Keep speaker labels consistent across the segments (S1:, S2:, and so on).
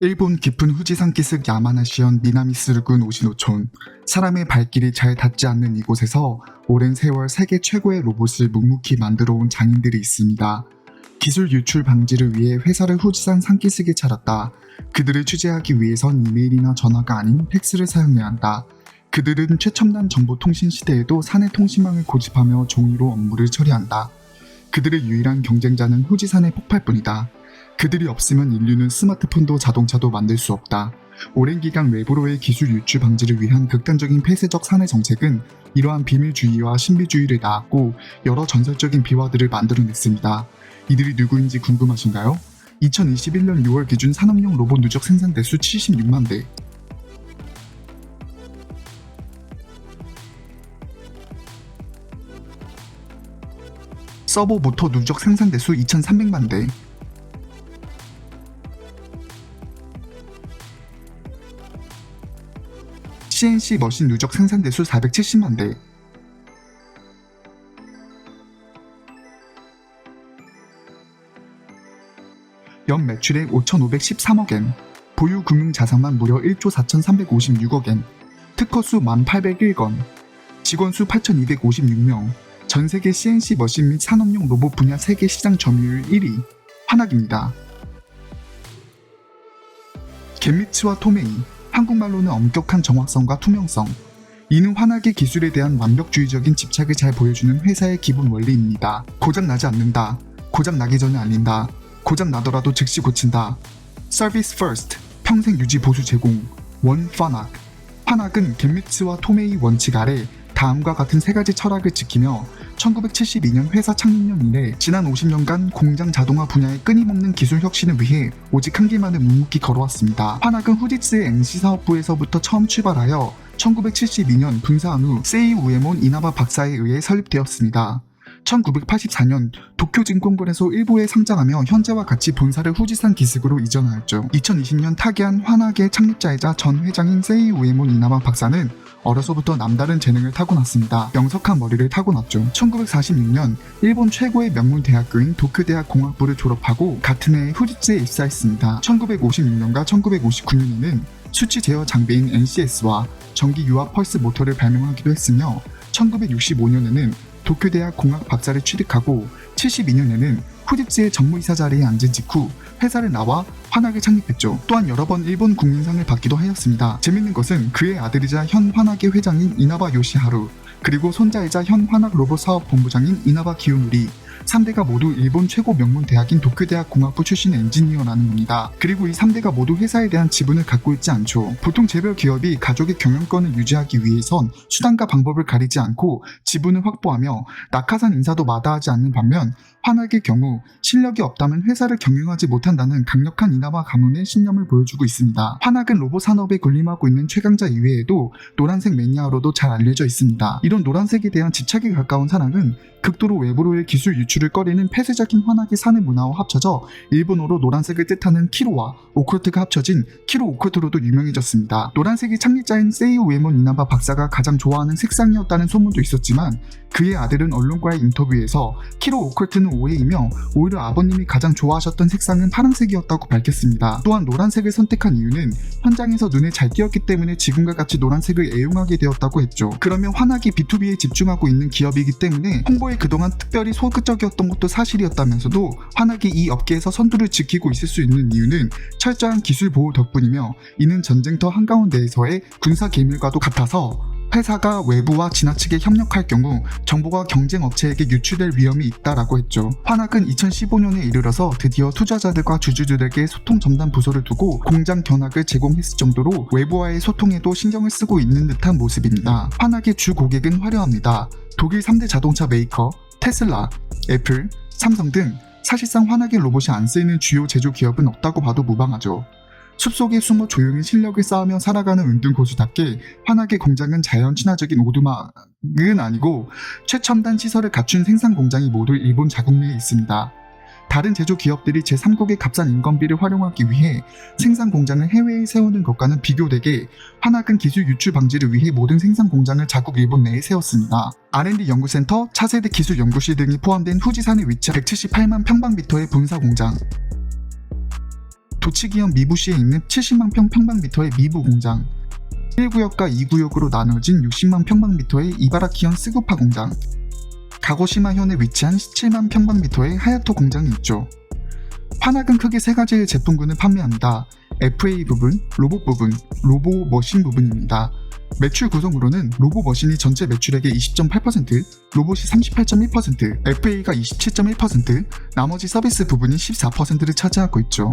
S1: 일본 깊은 후지산 기슭 야마나시현 미나미스루군 오시노촌. 사람의 발길이 잘 닿지 않는 이곳에서 오랜 세월 세계 최고의 로봇을 묵묵히 만들어 온 장인들이 있습니다. 기술 유출 방지를 위해 회사를 후지산 산기슭에 차렸다. 그들을 취재하기 위해선 이메일이나 전화가 아닌 팩스를 사용해야 한다. 그들은 최첨단 정보통신 시대에도 산의 통신망을 고집하며 종이로 업무를 처리한다. 그들의 유일한 경쟁자는 후지산의 폭발뿐이다. 그들이 없으면 인류는 스마트폰도 자동차도 만들 수 없다. 오랜 기간 외부로의 기술 유출 방지를 위한 극단적인 폐쇄적 사내 정책은 이러한 비밀주의와 신비주의를 낳았고 여러 전설적인 비화들을 만들어냈습니다. 이들이 누구인지 궁금하신가요? 2021년 6월 기준 산업용 로봇 누적 생산 대수 76만 대. 서버 모터 누적 생산 대수 2,300만 대. CNC 머신 누적 생산 대수 470만 대. 연 매출액 5,513억 엔. 보유 금융 자산만 무려 1조 4,356억 엔. 특허 수 1,801건. 직원 수 8,256명. 전 세계 CNC 머신 및 산업용 로봇 분야 세계 시장 점유율 1위. 환학입니다. 겟미츠와 토메이. 한국말로는 엄격한 정확성과 투명성. 이는 환학의 기술에 대한 완벽주의적인 집착을 잘 보여주는 회사의 기본 원리입니다. 고장 나지 않는다. 고장 나기 전에 알린다. 고장 나더라도 즉시 고친다. 서비스 퍼스트. 평생 유지 보수 제공. 원 환학. 환학은 겟미츠와 토메이 원칙 아래 다음과 같은 세 가지 철학을 지키며 1972년 회사 창립년 이래 지난 50년간 공장 자동화 분야의 끊임없는 기술 혁신을 위해 오직 한 길만을 묵묵히 걸어왔습니다. 환학은 후지츠의 NC 사업부에서부터 처음 출발하여 1972년 분사한 후 세이 우에몬 이나바 박사에 의해 설립되었습니다. 1984년 도쿄증권거래소 일부에 상장하며 현재와 같이 본사를 후지산 기슭으로 이전하였죠. 2020년 타계한 환학의 창립자이자 전 회장인 세이 우에몬 이나바 박사는 어려서부터 남다른 재능을 타고났습니다. 명석한 머리를 타고났죠. 1946년 일본 최고의 명문 대학교인 도쿄대학 공학부를 졸업하고 같은 해에 후지츠에 입사했습니다. 1956년과 1959년에는 수치 제어 장비인 NCS와 전기 유압 펄스 모터를 발명하기도 했으며 1965년에는 도쿄대학 공학 박사를 취득하고 72년에는 후지츠의 정무이사 자리에 앉은 직후 회사를 나와 환학을 창립했죠. 또한 여러 번 일본 국민상을 받기도 하였습니다. 재밌는 것은 그의 아들이자 현 환학의 회장인 이나바 요시하루, 그리고 손자이자 현 환학 로봇 사업 본부장인 이나바 기요누리 3대가 모두 일본 최고 명문 대학인 도쿄대학 공학부 출신 엔지니어라는 겁니다. 그리고 이 3대가 모두 회사에 대한 지분을 갖고 있지 않죠. 보통 재벌 기업이 가족의 경영권을 유지하기 위해선 수단과 방법을 가리지 않고 지분을 확보하며 낙하산 인사도 마다하지 않는 반면 환학의 경우 실력이 없다면 회사를 경영하지 못한다는 강력한 이나바 가문의 신념을 보여주고 있습니다. 환학은 로봇 산업에 군림하고 있는 최강자 이외에도 노란색 매니아로도 잘 알려져 있습니다. 이런 노란색에 대한 집착에 가까운 사람은 극도로 외부로의 기술 유출을 꺼리는 폐쇄적인 환학의 사내 문화와 합쳐져 일본어로 노란색을 뜻하는 키로와 오컬트가 합쳐진 키로 오컬트로도 유명해졌습니다. 노란색이 창립자인 세이 우에몬 이나바 박사가 가장 좋아하는 색상이었다는 소문도 있었지만 그의 아들은 언론과의 인터뷰에서 키로 오컬트는 오해이며 오히려 아버님이 가장 좋아하셨던 색상은 파란색이었다고 밝혔습니다. 또한 노란색을 선택한 이유는 현장에서 눈에 잘 띄었기 때문에 지금과 같이 노란색을 애용하게 되었다고 했죠. 그러면 환학이 B2B에 집중하고 있는 기업이기 때문에 홍보에 그동안 특별히 소극적이었던 것도 사실이었다면서도 환학이 이 업계에서 선두를 지키고 있을 수 있는 이유는 철저한 기술 보호 덕분이며 이는 전쟁터 한가운데에서의 군사 기밀과도 같아서 회사가 외부와 지나치게 협력할 경우 정보가 경쟁 업체에게 유출될 위험이 있다라고 했죠. 환학은 2015년에 이르러서 드디어 투자자들과 주주들에게 소통 전담 부서를 두고 공장 견학을 제공했을 정도로 외부와의 소통에도 신경을 쓰고 있는 듯한 모습입니다. 환학의 주 고객은 화려합니다. 독일 3대 자동차 메이커, 테슬라, 애플, 삼성 등 사실상 환학의 로봇이 안 쓰이는 주요 제조 기업은 없다고 봐도 무방하죠. 숲속에 숨어 조용히 실력을 쌓으며 살아가는 은둔 고수답게 환학의 공장은 자연 친화적인 오두막은 아니고 최첨단 시설을 갖춘 생산 공장이 모두 일본 자국 내에 있습니다. 다른 제조 기업들이 제3국의 값싼 인건비를 활용하기 위해 생산 공장을 해외에 세우는 것과는 비교되게 환학은 기술 유출 방지를 위해 모든 생산 공장을 자국 일본 내에 세웠습니다. R&D 연구센터, 차세대 기술 연구실 등이 포함된 후지산에 위치한 178만 평방미터의 본사 공장. 도치기현 미부시에 있는 70만 평방미터의 미부 공장, 1구역과 2구역으로 나눠진 60만 평방미터의 이바라키현 스구파 공장, 가고시마현에 위치한 17만 평방미터의 하야토 공장이 있죠. 환학은 크게 세 가지의 제품군을 판매합니다. FA 부분, 로봇 부분, 로보 머신 부분입니다. 매출 구성으로는 로보 머신이 전체 매출액의 20.8%, 로봇이 38.1%, FA가 27.1%, 나머지 서비스 부분이 14%를 차지하고 있죠.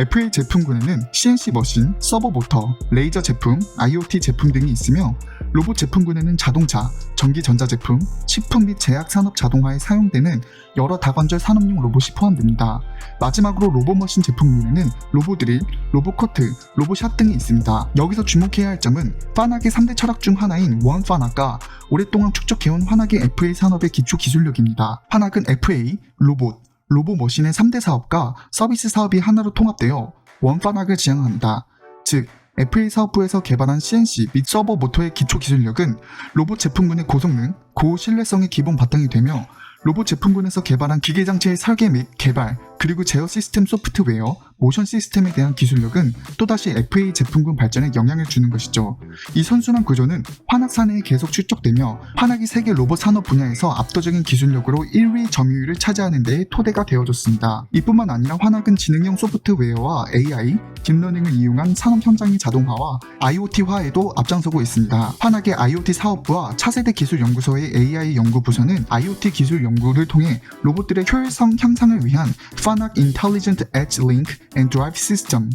S1: FA 제품군에는 CNC 머신, 서버 모터, 레이저 제품, IoT 제품 등이 있으며 로봇 제품군에는 자동차, 전기 전자제품, 식품 및 제약 산업 자동화에 사용되는 여러 다관절 산업용 로봇이 포함됩니다. 마지막으로 로봇 머신 제품군에는 로보드릴, 로보커트, 로보샷 등이 있습니다. 여기서 주목해야 할 점은 환학의 3대 철학 중 하나인 원환학과 오랫동안 축적해온 환학의 FA 산업의 기초 기술력입니다. 환학은 FA, 로봇 머신의 3대 사업과 서비스 사업이 하나로 통합되어 원환학을 지향합니다. 즉, FA 사업부에서 개발한 CNC 및 서버 모터의 기초 기술력은 로봇 제품군의 고성능, 고신뢰성의 기본 바탕이 되며 로봇 제품군에서 개발한 기계장치의 설계 및 개발, 그리고 제어 시스템 소프트웨어, 모션 시스템에 대한 기술력은 또다시 FA 제품군 발전에 영향을 주는 것이죠. 이 선순환 구조는 환학 사내에 계속 축적되며 환학이 세계 로봇 산업 분야에서 압도적인 기술력으로 1위 점유율을 차지하는 데에 토대가 되어줬습니다. 이뿐만 아니라 환학은 지능형 소프트웨어와 AI, 딥러닝을 이용한 산업 현장의 자동화와 IoT화에도 앞장서고 있습니다. 환학의 IoT 사업부와 차세대 기술연구소의 AI 연구부서는 IoT 기술 연구를 통해 로봇들의 효율성 향상을 위한 환학 Intelligent Edge Link and Drive System,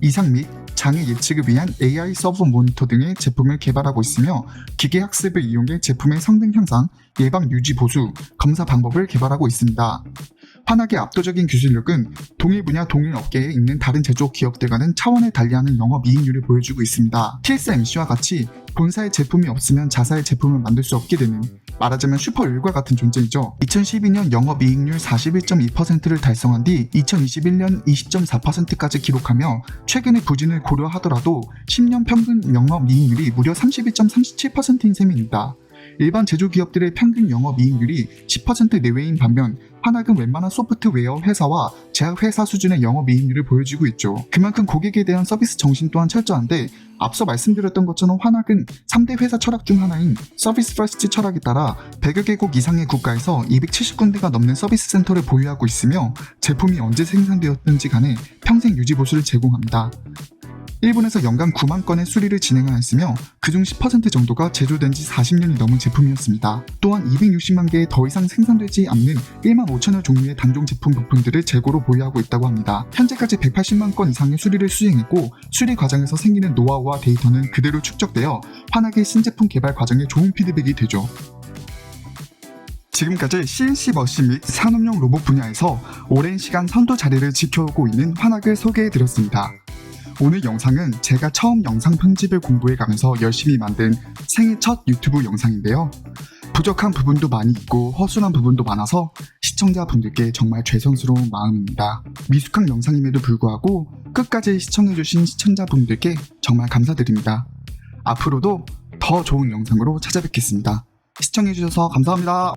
S1: 이상 및 장애 예측을 위한 AI 서버 모니터 등의 제품을 개발하고 있으며 기계학습을 이용해 제품의 성능 향상, 예방 유지 보수, 검사 방법을 개발하고 있습니다. 환학의 압도적인 기술력은 동일 분야 동일 업계에 있는 다른 제조업 기업들과는 차원을 달리하는 영업이익률을 보여주고 있습니다. TSMC와 같이 본사의 제품이 없으면 자사의 제품을 만들 수 없게 되는, 말하자면 슈퍼율과 같은 존재이죠. 2012년 영업이익률 41.2%를 달성한 뒤 2021년 20.4%까지 기록하며 최근의 부진을 고려하더라도 10년 평균 영업이익률이 무려 31.37%인 셈입니다. 일반 제조기업들의 평균 영업이익률이 10% 내외인 반면 환학은 웬만한 소프트웨어 회사와 제약회사 수준의 영업이익률을 보여주고 있죠. 그만큼 고객에 대한 서비스 정신 또한 철저한데 앞서 말씀드렸던 것처럼 환학은 3대 회사 철학 중 하나인 서비스 퍼스트 철학에 따라 100여 개국 이상의 국가에서 270군데가 넘는 서비스 센터를 보유하고 있으며 제품이 언제 생산되었든지 간에 평생 유지 보수를 제공합니다. 일본에서 연간 9만 건의 수리를 진행하였으며 그중 10% 정도가 제조된 지 40년이 넘은 제품이었습니다. 또한 260만 개의 더 이상 생산되지 않는 1만 5천여 종류의 단종 제품 부품들을 재고로 보유하고 있다고 합니다. 현재까지 180만 건 이상의 수리를 수행했고 수리 과정에서 생기는 노하우와 데이터는 그대로 축적되어 환학의 신제품 개발 과정에 좋은 피드백이 되죠. 지금까지 CNC 머신 및 산업용 로봇 분야에서 오랜 시간 선도 자리를 지켜오고 있는 환학을 소개해드렸습니다. 오늘 영상은 제가 처음 영상 편집을 공부해가면서 열심히 만든 생애 첫 유튜브 영상인데요. 부족한 부분도 많이 있고 허술한 부분도 많아서 시청자분들께 정말 죄송스러운 마음입니다. 미숙한 영상임에도 불구하고 끝까지 시청해주신 시청자분들께 정말 감사드립니다. 앞으로도 더 좋은 영상으로 찾아뵙겠습니다. 시청해주셔서 감사합니다.